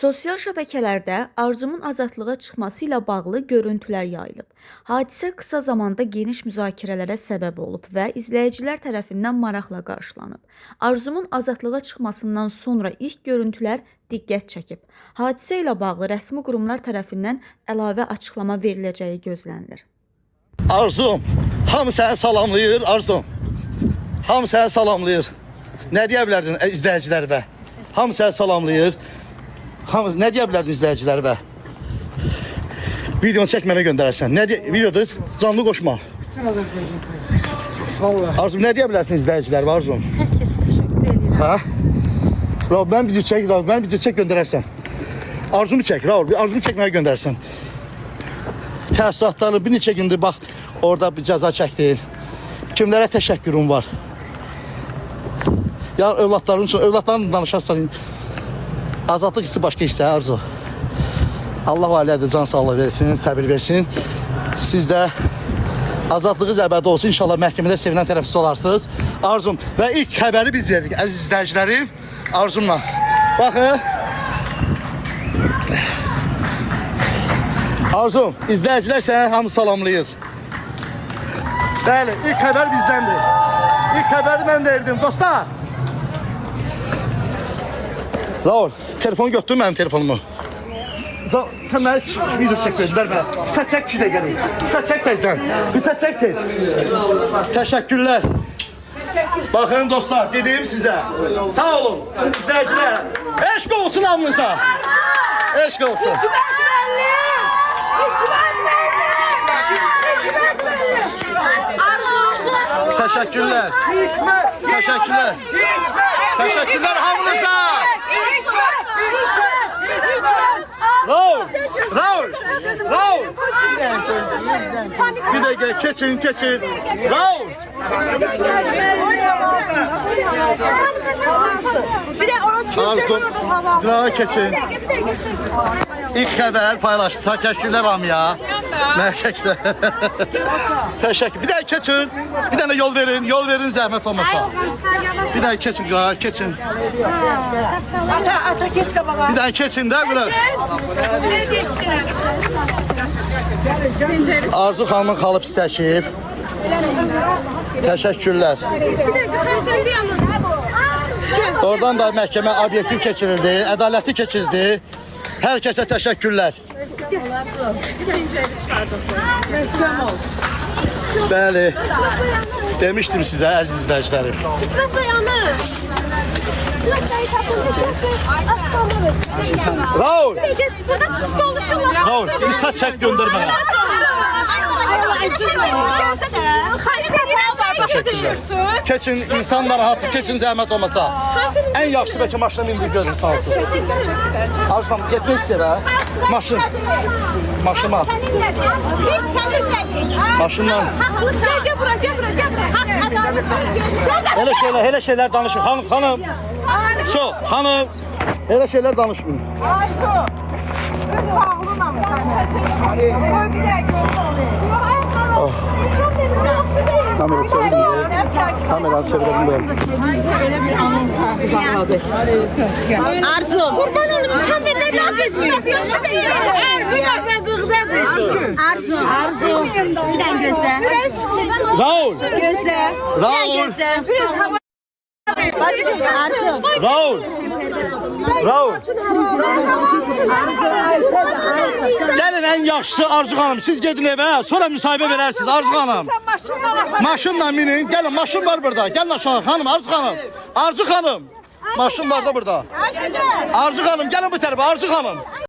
Sosial şəbəkələrdə Arzumun azadlığa çıxması ilə bağlı görüntülər yayılıb. Hadisə qısa zamanda geniş müzakirələrə səbəb olub və izləyicilər tərəfindən maraqla qarşılanıb. Arzumun azadlığa çıxmasından sonra ilk görüntülər diqqət çəkib. Hadisə ilə bağlı rəsmi qurumlar tərəfindən əlavə açıqlama veriləcəyi gözlənilir. Arzum, hamı səni salamlayır, Arzum. Hamı səni salamlayır. Nə deyə bilərdin izləyicilərə? Hamı səni salamlayır. Hamı nə deyə bilərdin izləyicilərə? Videonu çək mənə göndərərsən. Nə videodur? Canlı qoşma. Arzum, nə deyə bilərsin izləyicilərə, Arzum? Hər kəs təşəkkür edirəm. Hə? Raul, mən video çək göndərərsən. Arzumu çək, Raul, arzumu çək mənə göndərərsən. Təəssüratları bir neçə gündür bax orada bir cəza çəkdi. Kimlərə təşəkkürüm var? Ya övladların üçün, övladların danışarsan, azadlıq hissi başqa hissə, Arzu. Allah ailədir, can sağlığı versin, səbir versin. Siz də azadlığınız əbədi olsun. İnşallah məhkəmədə sevinən tərəfsiz olarsınız. Arzum, və ilk xəbəri biz verdik, əziz izləyicilərim. Arzumla. Baxın. Arzum, izləyicilər səni hamı salamlayır. Bəli, ilk xəbər bizdəndir. İlk xəbəri mən verdim, dostlar. Raul, telefonu götür mənim telefonumu. Sən mənə video çək verdilər mənə. Qısa çək ki də gəlin. Qısa çək tezdən. Qısa çək tez. Təşəkkürlər. Baxın dostlar, dedim sizə. Sağ olun, izləyicilər. Eşq olsun hamınıza. Eşq olsun. Teşekkürler. Teşekkürler. Teşekkürler hamınıza. Raul. Bir dakika keçin. Raul. Arzu, Raul keçin. İlk xəbər paylaşdı. Təşəkkürlər hamıya. Mən çəksə. Təşəkkür. Bir də keçin. Bir dənə yol verin zəhmət olmasa. Bir də keçin. Ata keç qabağa. Bir də keçin də bura. Arzu xanımın xalı pisləşib. Təşəkkürlər. Oradan da məhkəmə obyektiv keçirildi, ədalətli keçirildi. Hər kəsə təşəkkürlər. Bəli, demişdim sizə əziz izləyicilərim. Raul, bir saç çək göndər mənə. Keçin, insan narahatı, keçin zəhmət olmasa. Ən yaxşı bəlkə maşına mindir görün, sağ olsun. Arzuxanım, getmək istəyir ha? Maşına. Biz səninləyik. Maşından. Haqlısan. Bura. Elə şeylər danışın, xanım. Xanım, elə şeylər danışmayın. Arzu. Öz bağlına mı? Kamera çevirelim. Öyle bir anons bağladı. Arzu. Kurban olun. Mükemmel ne yapıyorsun? Arzu başladıqdadır. Arzu. Bir dənə gözlə. Raul. Gözlə. Raul. Biraz hava. Arzu. Raul. Gəlin ən yaxşısı Arzu xanım. Siz gedin evə, sonra müsahibə verərsiniz Arzu xanım. Maşınla minin. Gəlin, maşın var burada. Gəlin aşağı xanım, Arzu xanım. Maşın var da burada. Arzu xanım, gəlin bu tərəfə, Arzu xanım.